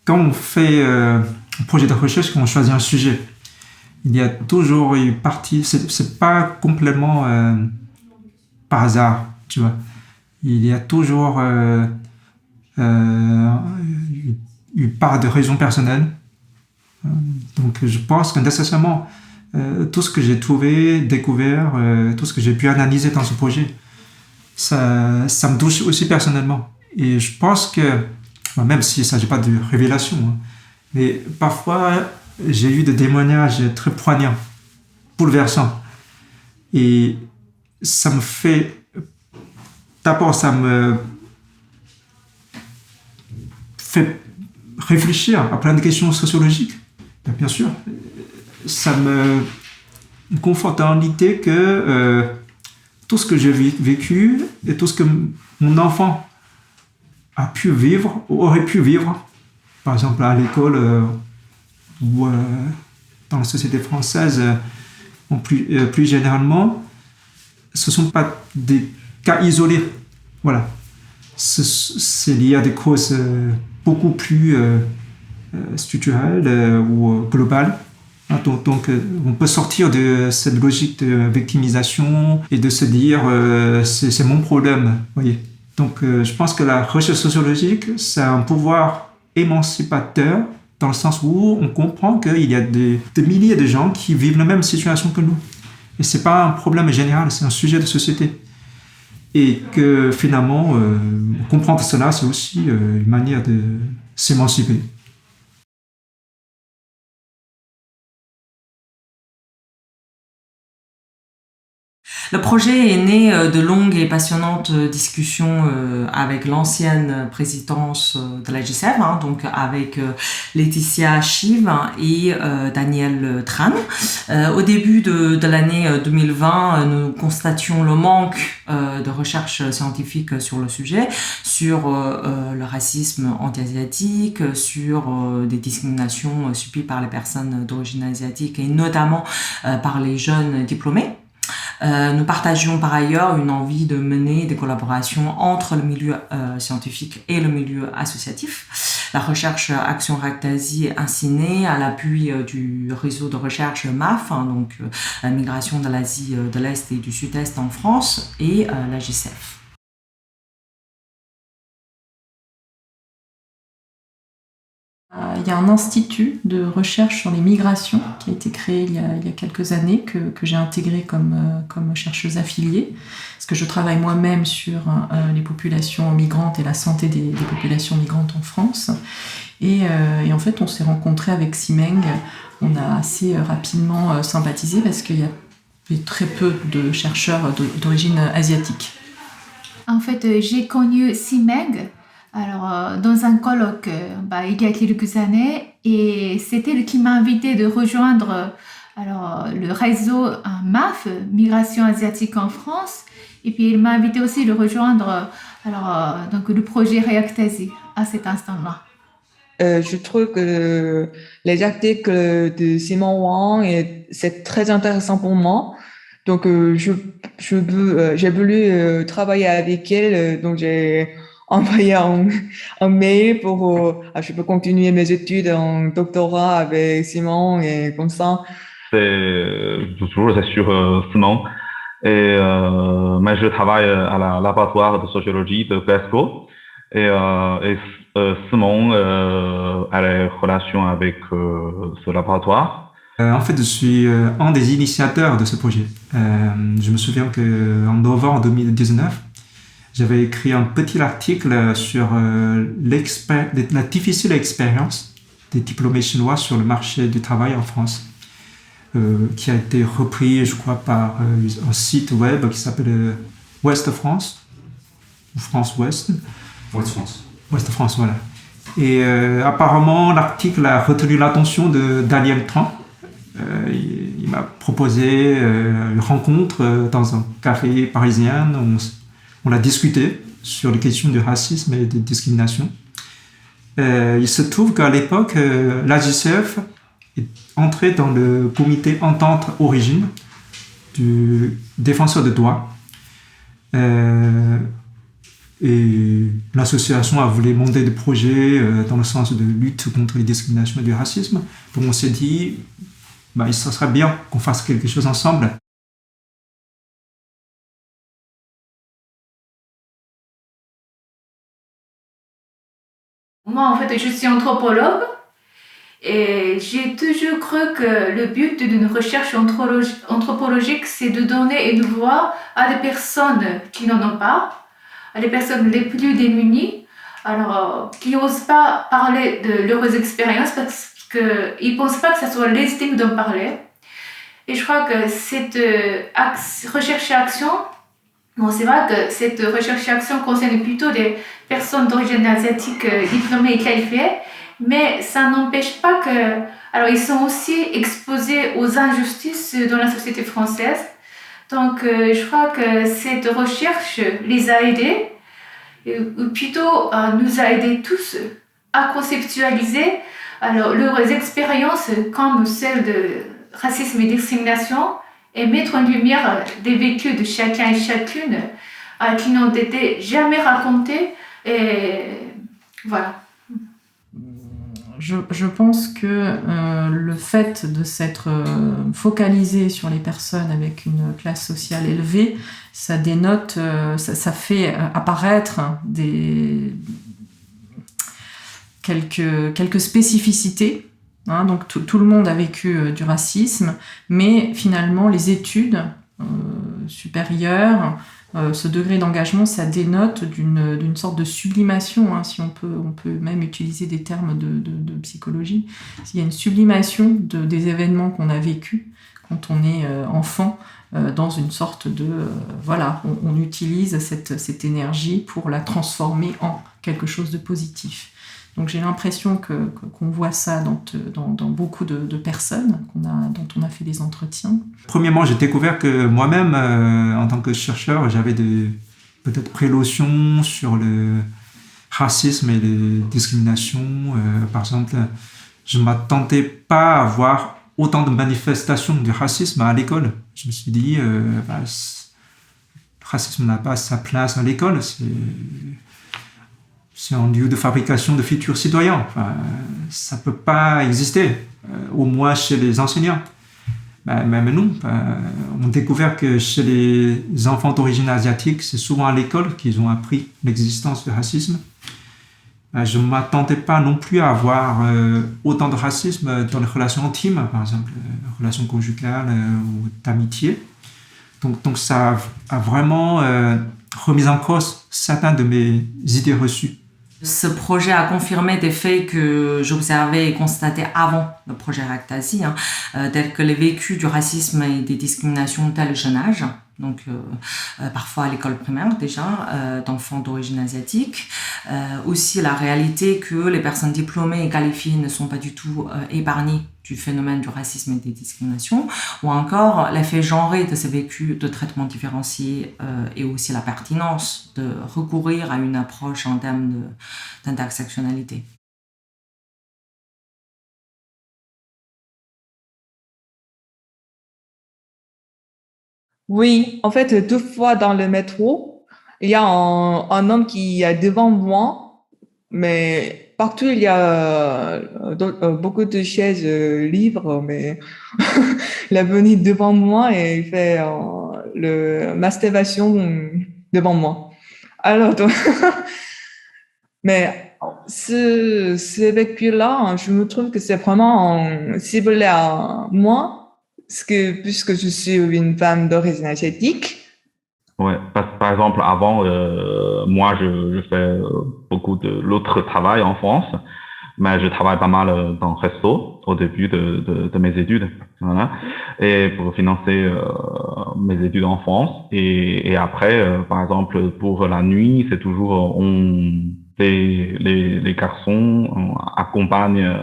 quand on fait un projet de recherche, quand on choisit un sujet, il y a toujours une partie, c'est pas complètement par hasard, tu vois. Il y a toujours une part de raison personnelle. Donc je pense que nécessairement, tout ce que j'ai trouvé, découvert, tout ce que j'ai pu analyser dans ce projet, ça me touche aussi personnellement. Et je pense que, même s'il ne s'agit pas de révélation, hein, mais parfois j'ai eu des témoignages très poignants, bouleversants. Et ça me fait... D'abord, ça me fait réfléchir à plein de questions sociologiques. Bien sûr, ça me conforte dans l'idée que tout ce que j'ai vécu et tout ce que mon enfant a pu vivre ou aurait pu vivre, par exemple à l'école ou dans la société française, plus généralement, ce ne sont pas des cas isolés. Voilà. C'est lié à des causes beaucoup plus structurelles ou globales. Donc, on peut sortir de cette logique de victimisation et de se dire c'est mon problème. Voyez. Donc, je pense que la recherche sociologique, c'est un pouvoir émancipateur dans le sens où on comprend qu'il y a des milliers de gens qui vivent la même situation que nous. Et ce n'est pas un problème général, c'est un sujet de société. Et que finalement, comprendre cela, c'est aussi une manière de s'émanciper. Le projet est né de longues et passionnantes discussions avec l'ancienne présidence de la G7, donc avec Laetitia Chive et Daniel Tran. Au début de l'année 2020, nous constations le manque de recherche scientifique sur le sujet, sur le racisme anti-asiatique, sur des discriminations subies par les personnes d'origine asiatique et notamment par les jeunes diplômés. Nous partagions par ailleurs une envie de mener des collaborations entre le milieu scientifique et le milieu associatif. La recherche Action RACT Asie est ainsi née à l'appui du réseau de recherche MAF, donc la migration de l'Asie de l'Est et du Sud-Est en France, et la GCF. Il y a un institut de recherche sur les migrations qui a été créé il y a quelques années, que j'ai intégré comme chercheuse affiliée, parce que je travaille moi-même sur les populations migrantes et la santé des populations migrantes en France. Et en fait, on s'est rencontrés avec Simeng. On a assez rapidement sympathisé parce qu'il y avait très peu de chercheurs d'origine asiatique. En fait, j'ai connu Simeng dans un colloque il y a quelques années, et c'était lui qui m'a invité de rejoindre le réseau MAF, Migration asiatique en France, et puis il m'a invité aussi de rejoindre donc le projet RACT Asie à cet instant-là. Je trouve que les articles de Simon Wang, c'est très intéressant pour moi. Donc, j'ai voulu travailler avec elle, donc j'ai envoyé un mail pour je peux continuer mes études en doctorat avec Simon et comme ça. Toujours c'est sur Simon. Et moi, je travaille à la laboratoire de sociologie de Glasgow. Et Simon a des relations avec ce laboratoire. En fait, je suis un des initiateurs de ce projet. Je me souviens qu'en novembre 2019, j'avais écrit un petit article sur la difficile expérience des diplômés chinois sur le marché du travail en France, qui a été repris, je crois, par un site web qui s'appelle Ouest France, ou France Ouest. Ouest France, voilà. Et apparemment, l'article a retenu l'attention de Daniel Tran. Il m'a proposé une rencontre dans un café parisien. On a discuté sur les questions du racisme et de discrimination. Il se trouve qu'à l'époque, l'AGCF est entrée dans le comité Entente Origine du défenseur de droits. Et l'association a voulu monter des projets dans le sens de lutte contre les discriminations et le racisme. Donc on s'est dit, ça serait bien qu'on fasse quelque chose ensemble. Moi, en fait, je suis anthropologue et j'ai toujours cru que le but d'une recherche anthropologique, c'est de donner une voix à des personnes qui n'en ont pas, à des personnes les plus démunies, alors qui n'osent pas parler de leurs expériences parce qu'ils ne pensent pas que ça soit légitime d'en parler. Et je crois que cette recherche et action, c'est vrai que cette recherche et action concerne plutôt des personnes d'origine asiatique diplômées et qualifiées, mais ça n'empêche pas que... Alors, ils sont aussi exposés aux injustices dans la société française. Donc, je crois que cette recherche les a aidés, ou plutôt nous a aidés tous à conceptualiser leurs expériences comme celles de racisme et discrimination et mettre en lumière des vécus de chacun et chacune qui n'ont été jamais racontés. Et voilà. Je pense que le fait de s'être focalisé sur les personnes avec une classe sociale élevée, ça dénote, ça fait apparaître quelques spécificités. Donc tout le monde a vécu du racisme, mais finalement les études supérieures, ce degré d'engagement, ça dénote d'une sorte de sublimation, si on peut même utiliser des termes de psychologie. Il y a une sublimation des événements qu'on a vécus quand on est enfant, dans une sorte de... on utilise cette énergie pour la transformer en quelque chose de positif. Donc j'ai l'impression qu'on voit ça dans beaucoup de personnes dont on a fait des entretiens. Premièrement, j'ai découvert que moi-même, en tant que chercheur, j'avais peut-être prénotions sur le racisme et les discriminations. Par exemple, je ne m'attendais pas à voir autant de manifestations du racisme à l'école. Je me suis dit, le racisme n'a pas sa place à l'école. C'est un lieu de fabrication de futurs citoyens. Ça ne peut pas exister, au moins chez les enseignants. Même nous, on a découvert que chez les enfants d'origine asiatique, c'est souvent à l'école qu'ils ont appris l'existence du racisme. Je ne m'attendais pas non plus à avoir autant de racisme dans les relations intimes, par exemple, relations conjugales ou d'amitié. Donc ça a vraiment remis en cause certaines de mes idées reçues. Ce projet a confirmé des faits que j'observais et constatais avant le projet Ractasi, tels que les vécus du racisme et des discriminations dès le jeune âge, donc parfois à l'école primaire déjà, d'enfants d'origine asiatique. Aussi la réalité que les personnes diplômées et qualifiées ne sont pas du tout épargnées du phénomène du racisme et des discriminations, ou encore l'effet genré de ces vécus de traitement différencié et aussi la pertinence de recourir à une approche en termes d'intersectionnalité. Oui, en fait, deux fois dans le métro, il y a un homme qui est devant moi, mais partout il y a beaucoup de chaises libres, mais il est venu devant moi et il fait masturbation devant moi. Alors, mais ce vécu-là, je me trouve que c'est vraiment ciblé à moi. Puisque je suis une femme d'origine asiatique. Ouais, par exemple, avant, moi, je fais beaucoup de l'autre travail en France, mais je travaille pas mal dans le resto au début de mes études, voilà, et pour financer mes études en France. Et après, par exemple, pour la nuit, c'est toujours les garçons accompagnent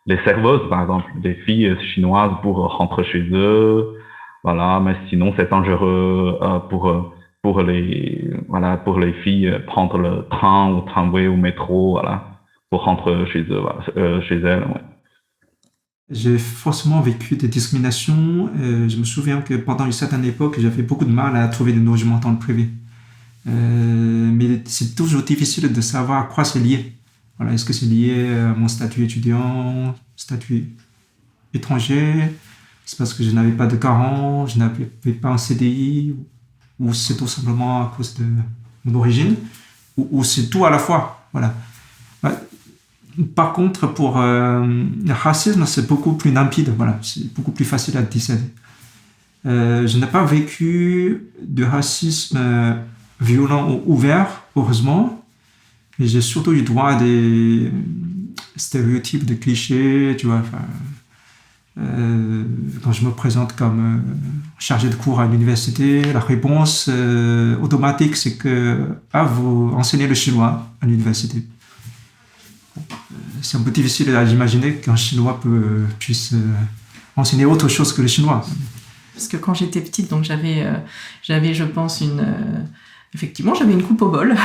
les serveuses, par exemple, des filles chinoises pour rentrer chez eux, voilà. Mais sinon, c'est dangereux pour les filles prendre le train ou tramway ou métro, voilà, pour rentrer chez eux, voilà, chez elles. Ouais. J'ai forcément vécu des discriminations. Je me souviens que pendant une certaine époque, j'avais beaucoup de mal à trouver des logements dans le privé. Mais c'est toujours difficile de savoir à quoi c'est lié. Voilà, est-ce que c'est lié à mon statut étudiant, statut étranger? C'est parce que je n'avais pas de parents, je n'avais pas un CDI, ou c'est tout simplement à cause de mon origine, ou c'est tout à la fois. Voilà. Par contre, pour le racisme, c'est beaucoup plus limpide. Voilà, c'est beaucoup plus facile à discerner. Je n'ai pas vécu de racisme violent ou ouvert, heureusement, mais j'ai surtout eu droit à des stéréotypes, de clichés, tu vois. Quand je me présente comme chargé de cours à l'université, la réponse automatique, c'est que vous enseignez le chinois à l'université. C'est un peu difficile à imaginer qu'un chinois puisse enseigner autre chose que le chinois. Parce que quand j'étais petite, donc j'avais je pense, effectivement, j'avais une coupe au bol,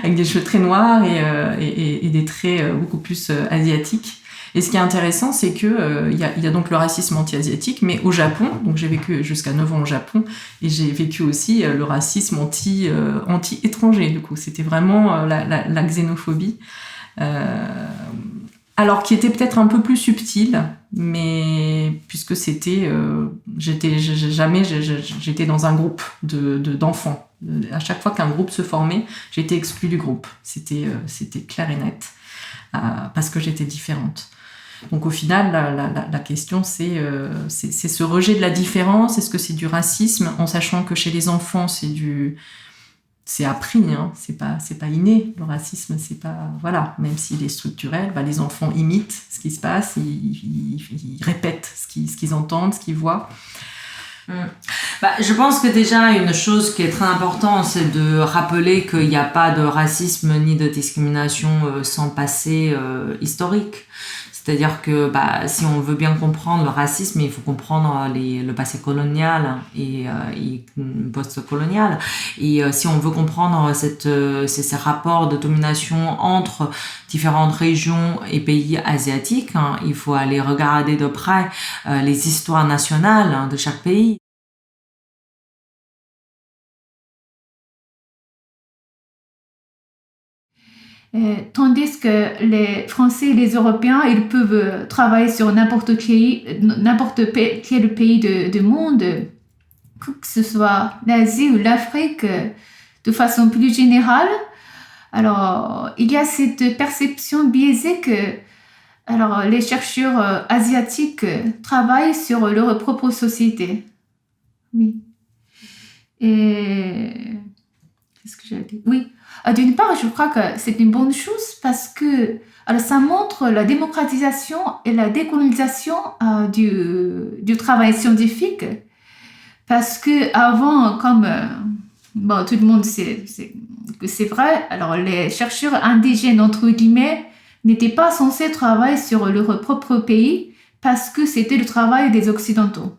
avec des cheveux très noirs et des traits beaucoup plus asiatiques. Et ce qui est intéressant, c'est que il y a donc le racisme anti-asiatique, mais au Japon, donc j'ai vécu jusqu'à 9 ans au Japon, et j'ai vécu aussi le racisme anti-étranger. Du coup, c'était vraiment la xénophobie. Alors qui était peut-être un peu plus subtil, mais puisque j'étais dans un groupe d'enfants. À chaque fois qu'un groupe se formait, j'étais exclue du groupe. C'était clair et net, parce que j'étais différente. Donc au final, la question c'est ce rejet de la différence. Est-ce que c'est du racisme, en sachant que chez les enfants c'est appris, hein, c'est pas inné. Le racisme, c'est pas, voilà, même s'il est structurel, les enfants imitent ce qui se passe, ils répètent ce qu'ils entendent, ce qu'ils voient. Je pense que déjà une chose qui est très importante, c'est de rappeler qu'il n'y a pas de racisme ni de discrimination sans passé historique. C'est-à-dire que si on veut bien comprendre le racisme, il faut comprendre le passé colonial et post-colonial. Et si on veut comprendre ces rapports de domination entre différentes régions et pays asiatiques, il faut aller regarder de près les histoires nationales de chaque pays. Tandis que les Français et les Européens, ils peuvent travailler sur n'importe quel pays du monde, que ce soit l'Asie ou l'Afrique, de façon plus générale. Alors, il y a cette perception biaisée que les chercheurs asiatiques travaillent sur leur propre société. Oui. Et qu'est-ce que j'allais dire? Oui. D'une part, je crois que c'est une bonne chose parce que ça montre la démocratisation et la décolonisation du travail scientifique. Parce que avant, comme tout le monde sait que c'est vrai, alors les chercheurs indigènes, entre guillemets, n'étaient pas censés travailler sur leur propre pays parce que c'était le travail des Occidentaux.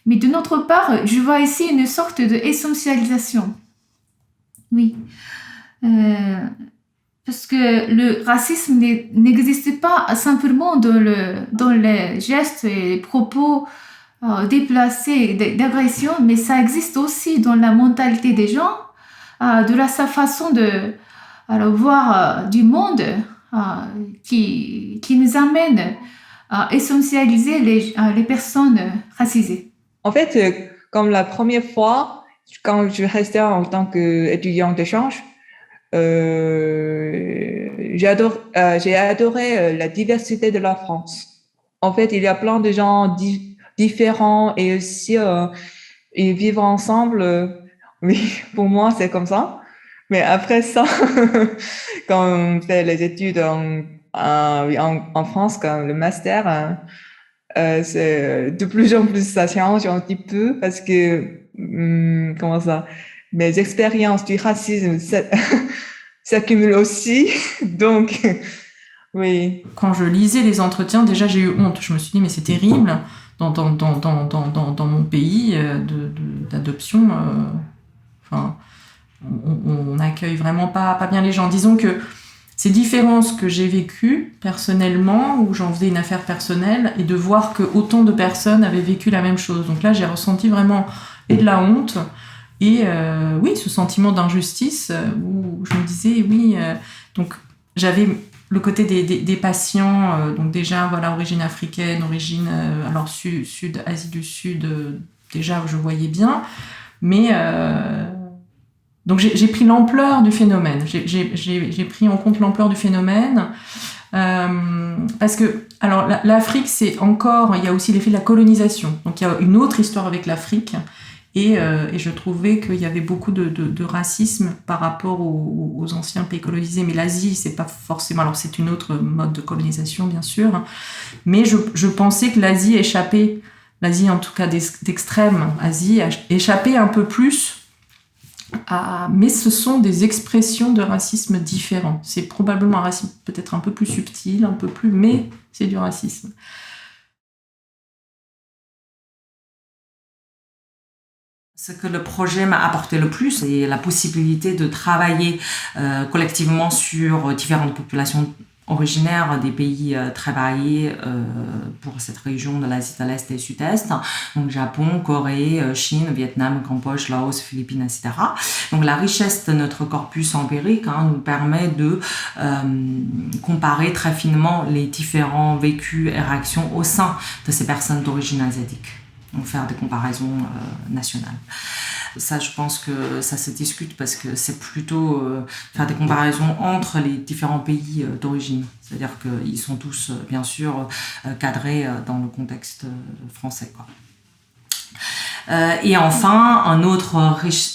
Mais de notre part, je vois ici une sorte d'essentialisation. Oui, parce que le racisme n'existe pas simplement dans les gestes et les propos déplacés d'agression, mais ça existe aussi dans la mentalité des gens, de sa façon de voir du monde qui nous amène à essentialiser les personnes racisées. En fait, comme la première fois, quand je restais en tant qu'étudiant d'échange, j'ai adoré la diversité de la France. En fait, il y a plein de gens différents et aussi ils vivent ensemble. Oui, pour moi, c'est comme ça. Mais après ça, quand on fait les études en France, comme le master, c'est de plus en plus ça change un petit peu parce que mes expériences du racisme s'accumulent aussi. Donc, oui. Quand je lisais les entretiens, déjà j'ai eu honte. Je me suis dit, mais c'est terrible. Dans mon pays d'adoption, on accueille vraiment pas bien les gens. Disons que ces différences que j'ai vécues personnellement, où j'en faisais une affaire personnelle, et de voir que autant de personnes avaient vécu la même chose. Donc là, j'ai ressenti vraiment de la honte, Et oui, ce sentiment d'injustice où je me disais, oui, donc j'avais le côté des patients, donc déjà, voilà, origine africaine, origine, alors sud, Asie du Sud, déjà, je voyais bien, mais donc j'ai pris l'ampleur du phénomène, j'ai pris en compte l'ampleur du phénomène, parce que, alors, l'Afrique, c'est encore, il y a aussi l'effet de la colonisation, donc il y a une autre histoire avec l'Afrique. Et je trouvais qu'il y avait beaucoup de racisme par rapport aux anciens pays colonisés. Mais l'Asie, c'est pas forcément... Alors, c'est une autre mode de colonisation, bien sûr. Mais je pensais que l'Asie échappait, l'Asie en tout cas d'extrême Asie, échappait un peu plus à... Mais ce sont des expressions de racisme différents. C'est probablement un racisme peut-être un peu plus subtil, un peu plus... Mais c'est du racisme. Ce que le projet m'a apporté le plus, c'est la possibilité de travailler collectivement sur différentes populations originaires des pays très variés pour cette région de l'Asie de l'Est et du Sud-Est, donc Japon, Corée, Chine, Vietnam, Cambodge, Laos, Philippines, etc. Donc la richesse de notre corpus empirique nous permet de comparer très finement les différents vécus et réactions au sein de ces personnes d'origine asiatique. Donc faire des comparaisons nationales. Ça, je pense que ça se discute parce que c'est plutôt faire des comparaisons entre les différents pays d'origine. C'est-à-dire qu'ils sont tous, bien sûr, cadrés dans le contexte français, quoi. Et enfin, un autre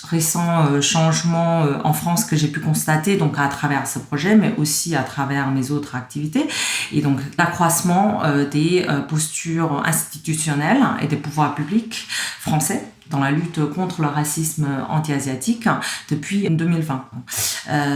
récent changement en France que j'ai pu constater, donc à travers ce projet, mais aussi à travers mes autres activités, et donc l'accroissement des postures institutionnelles et des pouvoirs publics français dans la lutte contre le racisme anti-asiatique depuis 2020.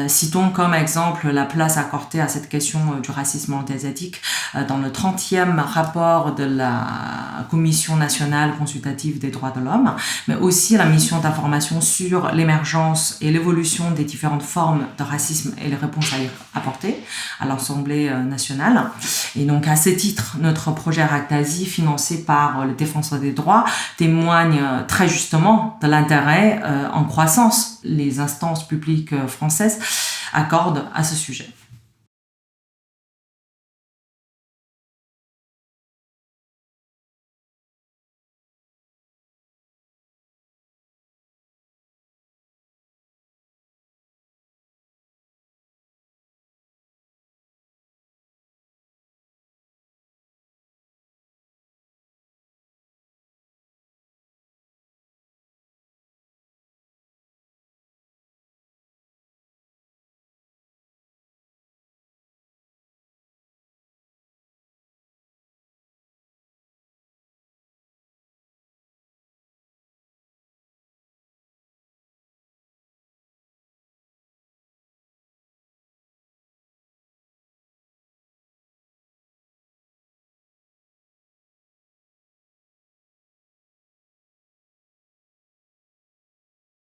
Citons comme exemple la place accordée à cette question du racisme anti-asiatique dans le 30e rapport de la Commission nationale consultative des droits de l'homme, mais aussi la mission d'information sur l'émergence et l'évolution des différentes formes de racisme et les réponses à y apporter à l'Assemblée nationale. Et donc à ce titre, notre projet RACT-Asie, financé par le Défenseur des droits, témoigne très justement de l'intérêt en croissance les instances publiques françaises accordent à ce sujet.